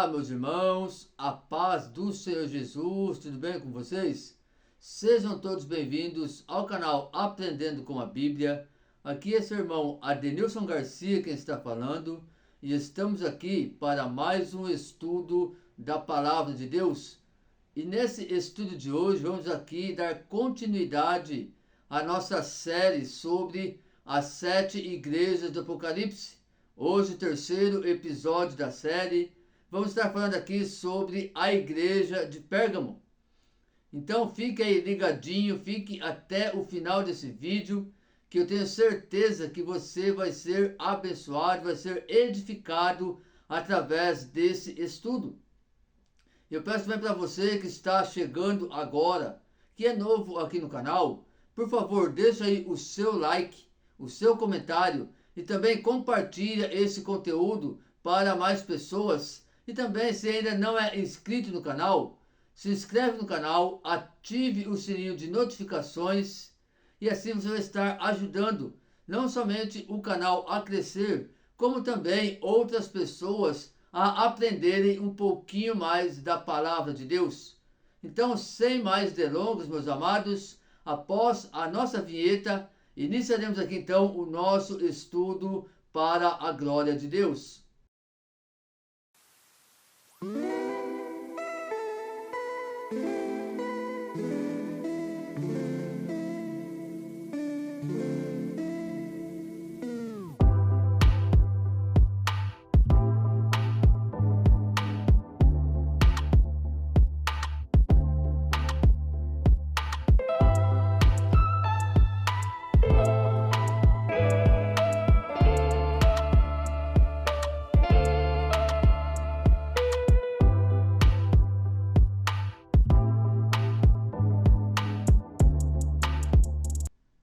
Olá, meus irmãos, a paz do Senhor Jesus, tudo bem com vocês? Sejam todos bem-vindos ao canal Aprendendo com a Bíblia. Aqui é seu irmão Adenilson Garcia quem está falando e estamos aqui para mais um estudo da Palavra de Deus. E nesse estudo de hoje vamos aqui dar continuidade à nossa série sobre as 7 igrejas do Apocalipse. Hoje o terceiro episódio da série. Vamos estar falando aqui sobre a igreja de Pérgamo. Então fique aí ligadinho, fique até o final desse vídeo, que eu tenho certeza que você vai ser abençoado, vai ser edificado através desse estudo. Eu peço também para você que está chegando agora, que é novo aqui no canal, por favor, deixa aí o seu like, o seu comentário e também compartilha esse conteúdo para mais pessoas. E também, se ainda não é inscrito no canal, se inscreve no canal, ative o sininho de notificações e assim você vai estar ajudando não somente o canal a crescer, como também outras pessoas a aprenderem um pouquinho mais da palavra de Deus. Então, sem mais delongas, meus amados, após a nossa vinheta, iniciaremos aqui então o nosso estudo para a glória de Deus.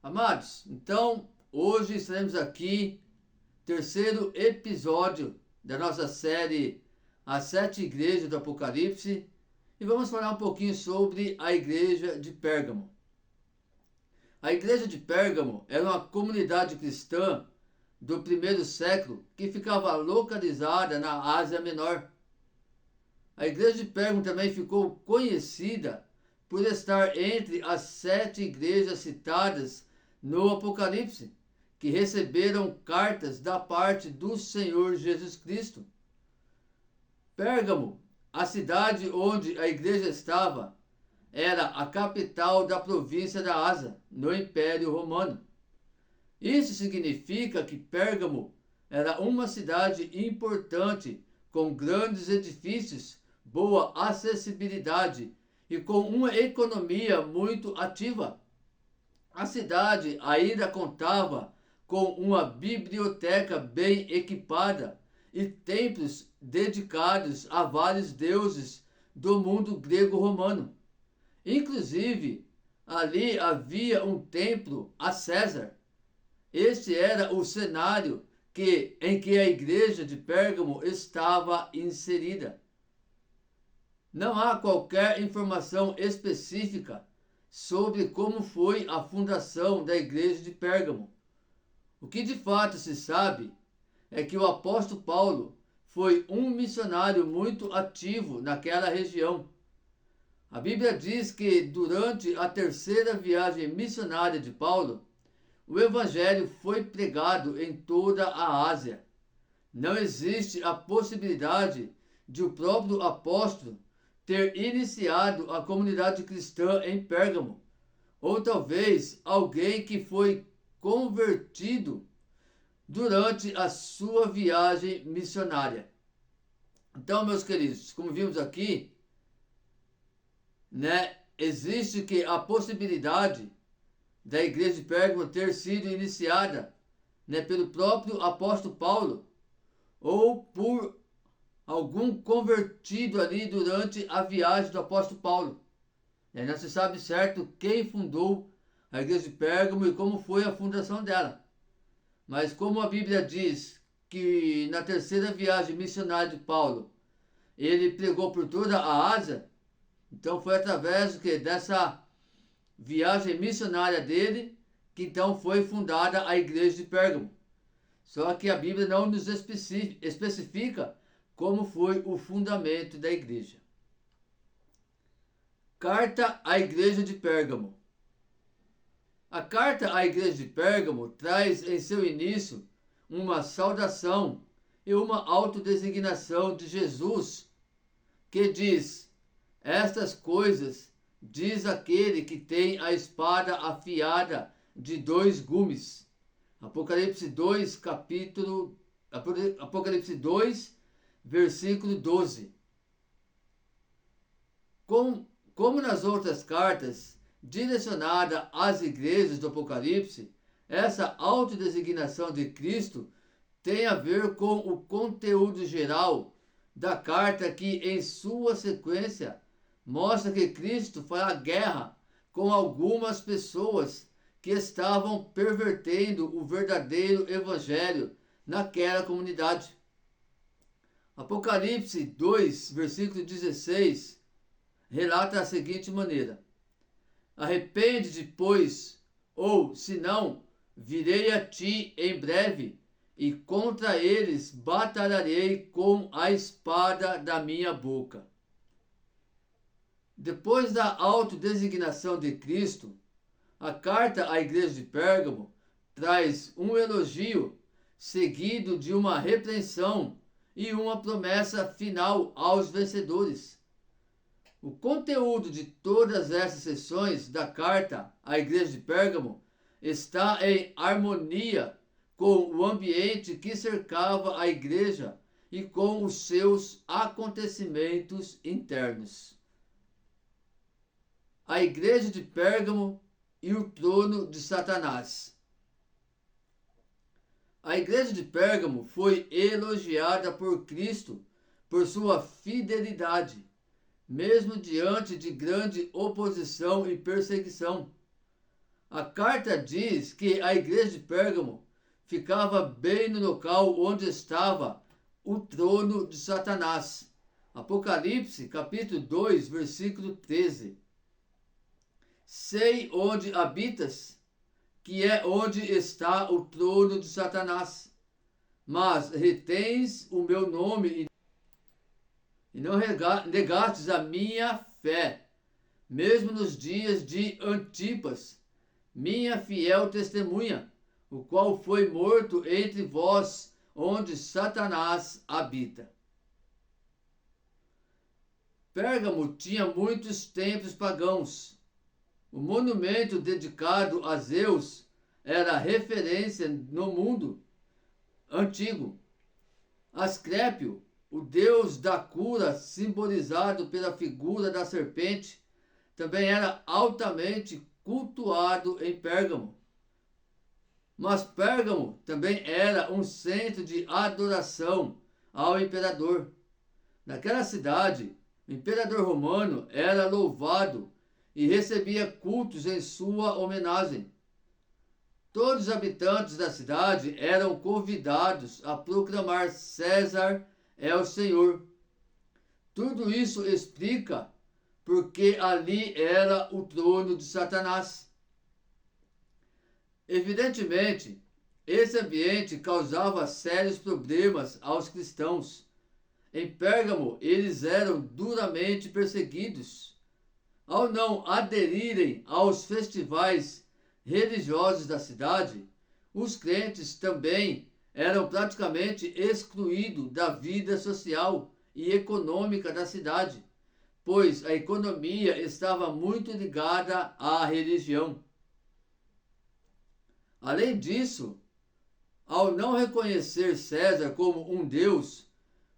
Amados, então hoje estaremos aqui, terceiro episódio da nossa série As 7 Igrejas do Apocalipse, e vamos falar um pouquinho sobre a igreja de Pérgamo. A igreja de Pérgamo era uma comunidade cristã do primeiro século que ficava localizada na Ásia Menor. A igreja de Pérgamo também ficou conhecida por estar entre as 7 igrejas citadas no Apocalipse, que receberam cartas da parte do Senhor Jesus Cristo. Pérgamo, a cidade onde a igreja estava, era a capital da província da Ásia, no Império Romano. Isso significa que Pérgamo era uma cidade importante, com grandes edifícios, boa acessibilidade e com uma economia muito ativa. A cidade ainda contava com uma biblioteca bem equipada e templos dedicados a vários deuses do mundo grego-romano. Inclusive, ali havia um templo a César. Este era o cenário em que a igreja de Pérgamo estava inserida. Não há qualquer informação específica sobre como foi a fundação da igreja de Pérgamo. O que de fato se sabe é que o apóstolo Paulo foi um missionário muito ativo naquela região. A Bíblia diz que durante a terceira viagem missionária de Paulo, o evangelho foi pregado em toda a Ásia. Não existe a possibilidade de o próprio apóstolo ter iniciado a comunidade cristã em Pérgamo, ou talvez alguém que foi convertido durante a sua viagem missionária. Então, meus queridos, como vimos aqui, existe que a possibilidade da igreja de Pérgamo ter sido iniciada pelo próprio apóstolo Paulo, ou por algum convertido ali durante a viagem do apóstolo Paulo. Não se sabe certo quem fundou a igreja de Pérgamo e como foi a fundação dela. Mas como a Bíblia diz que na terceira viagem missionária de Paulo, ele pregou por toda a Ásia, então foi através dessa viagem missionária dele que então foi fundada a igreja de Pérgamo. Só que a Bíblia não nos especifica como foi o fundamento da igreja. Carta à Igreja de Pérgamo. A carta à Igreja de Pérgamo traz em seu início uma saudação e uma autodesignação de Jesus, que diz: estas coisas diz aquele que tem a espada afiada de 2 gumes. Apocalipse 2, Apocalipse 2, versículo 12. Como nas outras cartas direcionada às igrejas do Apocalipse, essa autodesignação de Cristo tem a ver com o conteúdo geral da carta, que em sua sequência mostra que Cristo fará guerra com algumas pessoas que estavam pervertendo o verdadeiro evangelho naquela comunidade. Apocalipse 2, versículo 16, relata da seguinte maneira: arrepende-te, pois, ou, se não, virei a ti em breve, e contra eles batalharei com a espada da minha boca. Depois da autodesignação de Cristo, a carta à igreja de Pérgamo traz um elogio seguido de uma repreensão e uma promessa final aos vencedores. O conteúdo de todas essas seções da carta à igreja de Pérgamo está em harmonia com o ambiente que cercava a igreja e com os seus acontecimentos internos. A igreja de Pérgamo e o trono de Satanás. A igreja de Pérgamo foi elogiada por Cristo por sua fidelidade, mesmo diante de grande oposição e perseguição. A carta diz que a igreja de Pérgamo ficava bem no local onde estava o trono de Satanás. Apocalipse, capítulo 2, versículo 13. Sei onde habitas, que é onde está o trono de Satanás, mas retens o meu nome e não negastes a minha fé, mesmo nos dias de Antipas, minha fiel testemunha, o qual foi morto entre vós, onde Satanás habita. Pérgamo tinha muitos templos pagãos. O monumento dedicado a Zeus era referência no mundo antigo. Asclépio, o deus da cura, simbolizado pela figura da serpente, também era altamente cultuado em Pérgamo. Mas Pérgamo também era um centro de adoração ao imperador. Naquela cidade, o imperador romano era louvado e recebia cultos em sua homenagem. Todos os habitantes da cidade eram convidados a proclamar César é o Senhor. Tudo isso explica porque ali era o trono de Satanás. Evidentemente, esse ambiente causava sérios problemas aos cristãos. Em Pérgamo, eles eram duramente perseguidos. Ao não aderirem aos festivais religiosos da cidade, os crentes também eram praticamente excluídos da vida social e econômica da cidade, pois a economia estava muito ligada à religião. Além disso, ao não reconhecer César como um deus,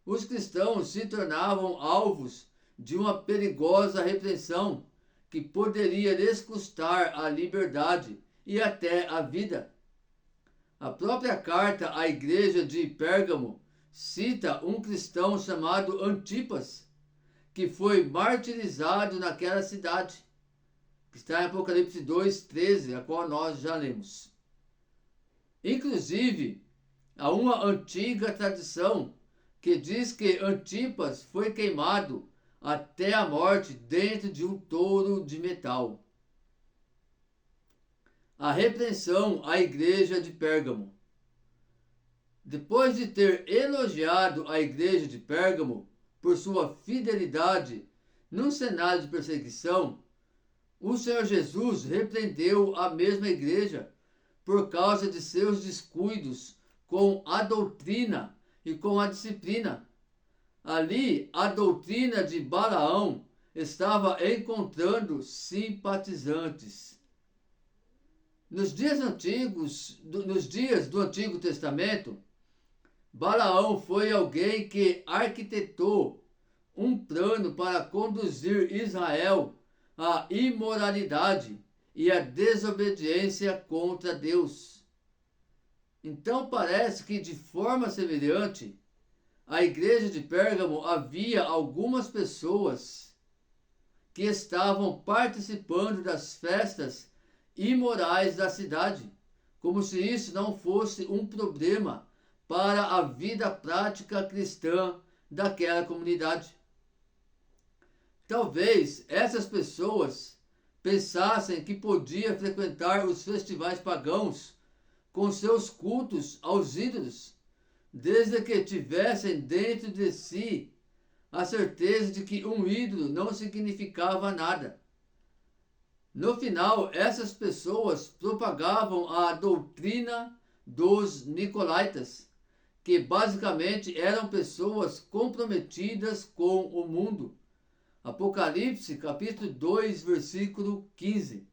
os cristãos se tornavam alvos de uma perigosa repressão que poderia lhes custar a liberdade e até a vida. A própria carta à igreja de Pérgamo cita um cristão chamado Antipas, que foi martirizado naquela cidade, que está em Apocalipse 2:13, a qual nós já lemos. Inclusive, há uma antiga tradição que diz que Antipas foi queimado até a morte dentro de um touro de metal. A repreensão à igreja de Pérgamo. Depois de ter elogiado a igreja de Pérgamo por sua fidelidade num cenário de perseguição, o Senhor Jesus repreendeu a mesma igreja por causa de seus descuidos com a doutrina e com a disciplina. Ali, a doutrina de Balaão estava encontrando simpatizantes. Nos dias do Antigo Testamento, Balaão foi alguém que arquitetou um plano para conduzir Israel à imoralidade e à desobediência contra Deus. Então parece que, de forma semelhante, a igreja de Pérgamo havia algumas pessoas que estavam participando das festas imorais da cidade, como se isso não fosse um problema para a vida prática cristã daquela comunidade. Talvez essas pessoas pensassem que podia frequentar os festivais pagãos com seus cultos aos ídolos, desde que tivessem dentro de si a certeza de que um ídolo não significava nada. No final, essas pessoas propagavam a doutrina dos nicolaítas, que basicamente eram pessoas comprometidas com o mundo. Apocalipse, capítulo 2, versículo 15.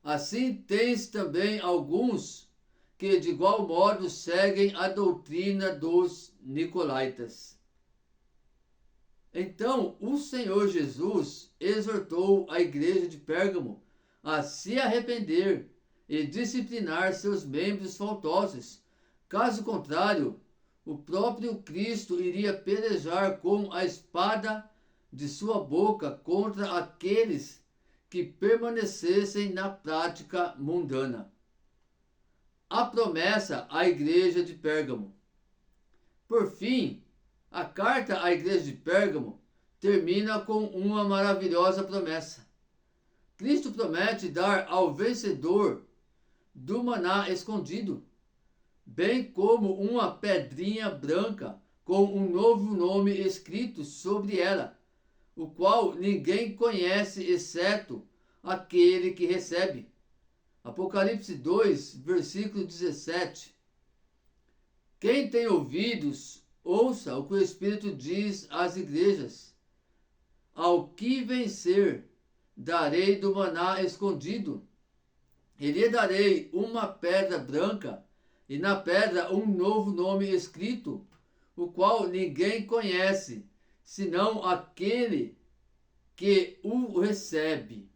Assim, tens também alguns que de igual modo seguem a doutrina dos nicolaítas. Então, o Senhor Jesus exortou a igreja de Pérgamo a se arrepender e disciplinar seus membros faltosos. Caso contrário, o próprio Cristo iria pelejar com a espada de sua boca contra aqueles que permanecessem na prática mundana. A promessa à igreja de Pérgamo. Por fim, a carta à igreja de Pérgamo termina com uma maravilhosa promessa. Cristo promete dar ao vencedor do maná escondido, bem como uma pedrinha branca com um novo nome escrito sobre ela, o qual ninguém conhece exceto aquele que recebe. Apocalipse 2, versículo 17. Quem tem ouvidos, ouça o que o Espírito diz às igrejas. Ao que vencer, darei do maná escondido, e lhe darei uma pedra branca, e na pedra um novo nome escrito, o qual ninguém conhece, senão aquele que o recebe.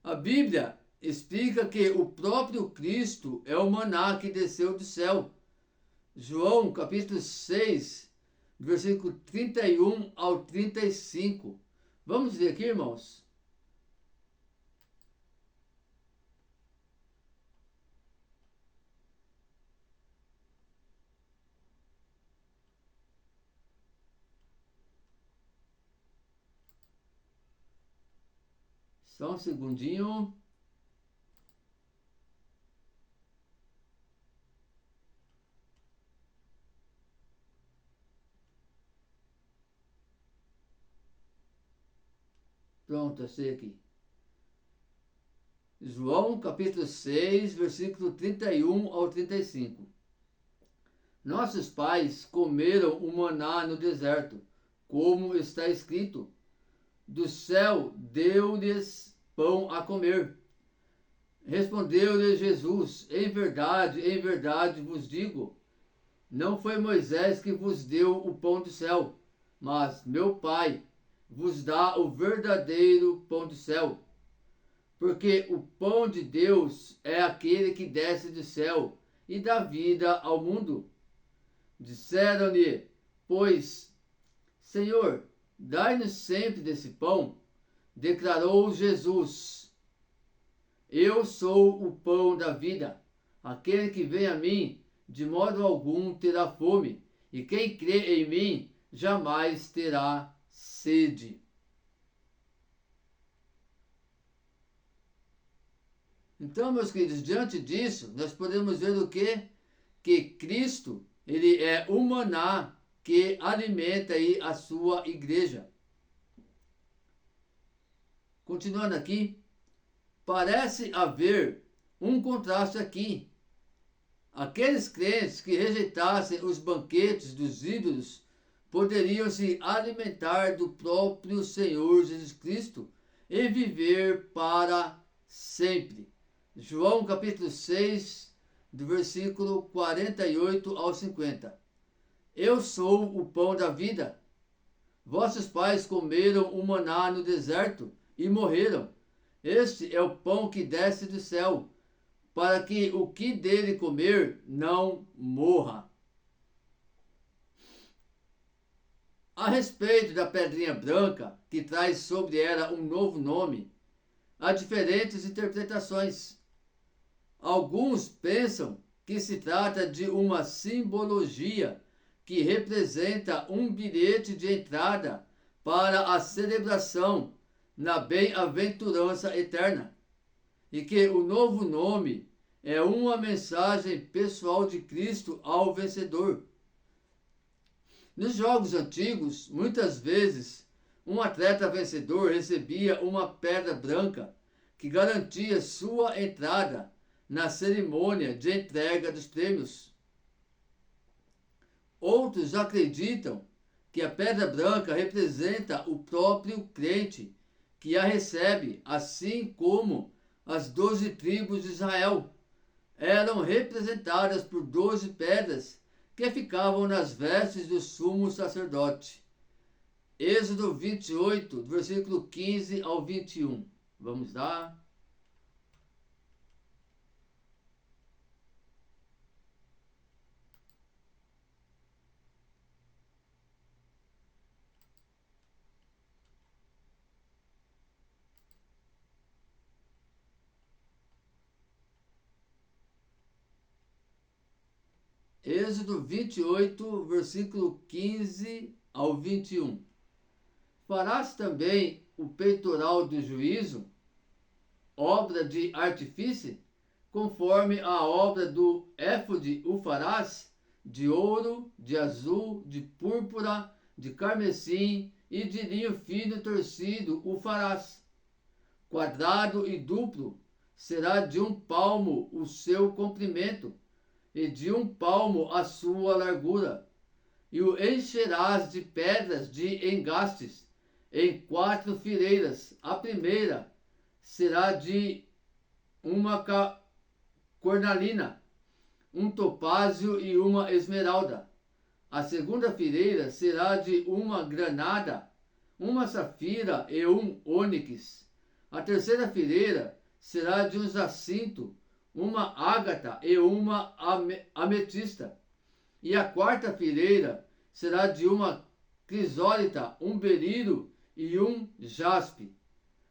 A Bíblia explica que o próprio Cristo é o maná que desceu do céu. João capítulo 6, versículo 31 ao 35. Vamos ver aqui, irmãos? Só um segundinho. Pronto, achei aqui. João capítulo 6, versículo 31 ao 35. Nossos pais comeram o maná no deserto, como está escrito: do céu deu-lhes pão a comer. Respondeu-lhe Jesus: em verdade vos digo, não foi Moisés que vos deu o pão do céu, mas meu Pai vos dá o verdadeiro pão do céu. Porque o pão de Deus é aquele que desce do céu e dá vida ao mundo. Disseram-lhe, pois, Senhor, dai-nos sempre desse pão. Declarou Jesus: eu sou o pão da vida. Aquele que vem a mim, de modo algum terá fome, e quem crê em mim jamais terá sede. Então, meus queridos, diante disso, nós podemos ver o quê? que Cristo, ele é o maná que alimenta aí a sua igreja. Continuando aqui, parece haver um contraste aqui. Aqueles crentes que rejeitassem os banquetes dos ídolos poderiam se alimentar do próprio Senhor Jesus Cristo e viver para sempre. João capítulo 6, do versículo 48 ao 50. Eu sou o pão da vida. Vossos pais comeram o maná no deserto e morreram. Este é o pão que desce do céu, para que o que dele comer não morra. A respeito da pedrinha branca, que traz sobre ela um novo nome, há diferentes interpretações. Alguns pensam que se trata de uma simbologia que representa um bilhete de entrada para a celebração na bem-aventurança eterna, e que o novo nome é uma mensagem pessoal de Cristo ao vencedor. Nos jogos antigos, muitas vezes, um atleta vencedor recebia uma pedra branca que garantia sua entrada na cerimônia de entrega dos prêmios. Outros acreditam que a pedra branca representa o próprio crente que a recebe, assim como as 12 tribos de Israel eram representadas por 12 pedras que ficavam nas vestes do sumo sacerdote. Êxodo 28, versículo 15 ao 21. Vamos lá. Êxodo 28, versículo 15 ao 21. Farás também o peitoral do juízo, obra de artifício, conforme a obra do éfode o farás, de ouro, de azul, de púrpura, de carmesim e de linho fino torcido o farás. Quadrado e duplo, será de 1 palmo o seu comprimento, e de 1 palmo a sua largura, e o encherás de pedras de engastes, em 4 fileiras. A primeira será de uma cornalina, um topázio e uma esmeralda. A segunda fileira será de uma granada, uma safira e um ônix. A terceira fileira será de um jacinto, uma ágata e uma ametista. E a quarta fileira será de uma crisólita, um berilo e um jaspe.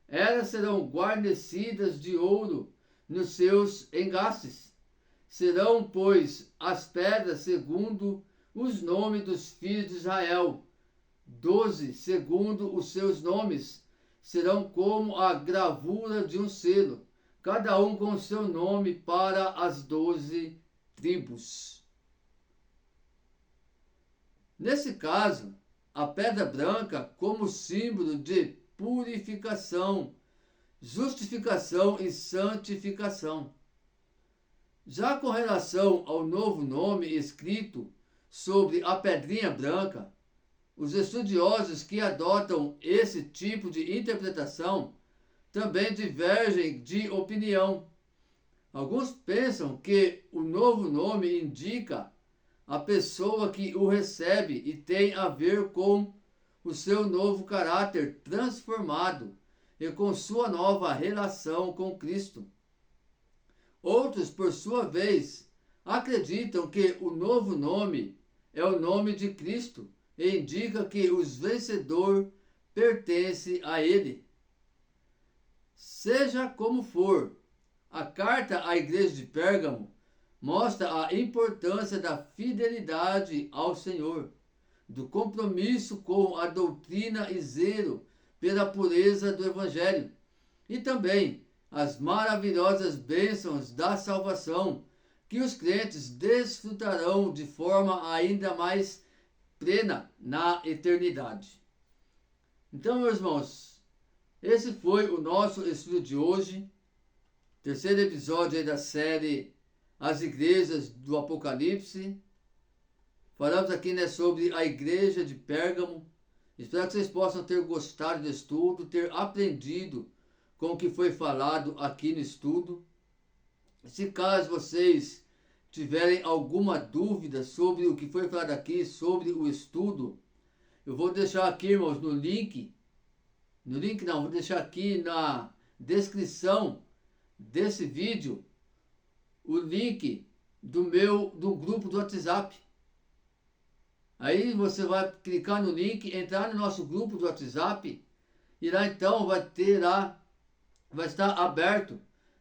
Elas serão guarnecidas de ouro nos seus engastes. Serão, pois, as pedras segundo os nomes dos filhos de Israel. 12 segundo os seus nomes. Serão como a gravura de um selo, cada um com seu nome para as 12 tribos. Nesse caso, a pedra branca como símbolo de purificação, justificação e santificação. Já com relação ao novo nome escrito sobre a pedrinha branca, os estudiosos que adotam esse tipo de interpretação também divergem de opinião. Alguns pensam que o novo nome indica a pessoa que o recebe e tem a ver com o seu novo caráter transformado e com sua nova relação com Cristo. Outros, por sua vez, acreditam que o novo nome é o nome de Cristo e indica que o vencedor pertence a Ele. Seja como for, a carta à igreja de Pérgamo mostra a importância da fidelidade ao Senhor, do compromisso com a doutrina e zelo pela pureza do Evangelho, e também as maravilhosas bênçãos da salvação que os crentes desfrutarão de forma ainda mais plena na eternidade. Então, meus irmãos, esse foi o nosso estudo de hoje, terceiro episódio aí da série As Igrejas do Apocalipse. Falamos aqui, né, sobre a igreja de Pérgamo. Espero que vocês possam ter gostado do estudo, ter aprendido com o que foi falado aqui no estudo. Se caso vocês tiverem alguma dúvida sobre o que foi falado aqui, sobre o estudo, eu vou deixar aqui, irmãos, vou deixar aqui na descrição desse vídeo o link do grupo do WhatsApp. Aí você vai clicar no link, entrar no nosso grupo do WhatsApp e lá então vai estar aberto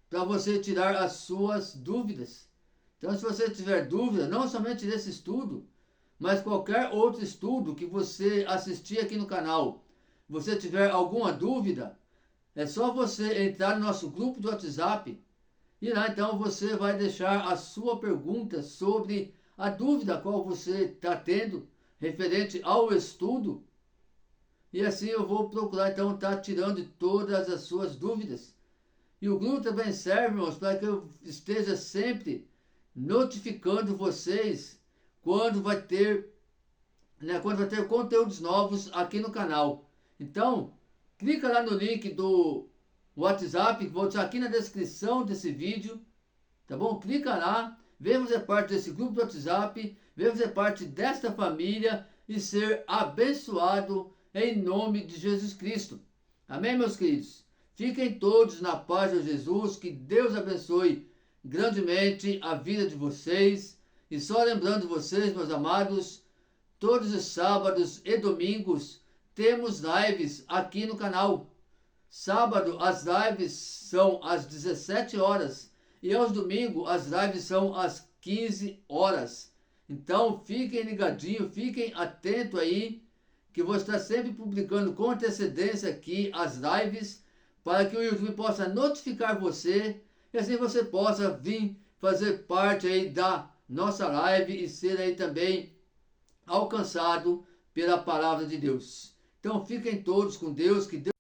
para você tirar as suas dúvidas. Então, se você tiver dúvida, não somente desse estudo, mas qualquer outro estudo que você assistir aqui no canal, você tiver alguma dúvida, é só você entrar no nosso grupo do WhatsApp e lá então você vai deixar a sua pergunta sobre a dúvida qual você está tendo referente ao estudo. E assim eu vou procurar então estar tirando todas as suas dúvidas. E o grupo também serve, irmãos, para que eu esteja sempre notificando vocês quando vai ter conteúdos novos aqui no canal. Então, clica lá no link do WhatsApp, que vou deixar aqui na descrição desse vídeo, tá bom? Clica lá, venha fazer parte desse grupo do WhatsApp, venha fazer parte desta família e ser abençoado em nome de Jesus Cristo. Amém, meus queridos? Fiquem todos na paz de Jesus, que Deus abençoe grandemente a vida de vocês. E só lembrando vocês, meus amados, todos os sábados e domingos temos lives aqui no canal. Sábado as lives são às 17 horas e aos domingos as lives são às 15 horas. Então fiquem ligadinhos, fiquem atentos aí, que vou estar sempre publicando com antecedência aqui as lives, para que o YouTube possa notificar você e assim você possa vir fazer parte aí da nossa live e ser aí também alcançado pela palavra de Deus. Então fiquem todos com Deus, que Deus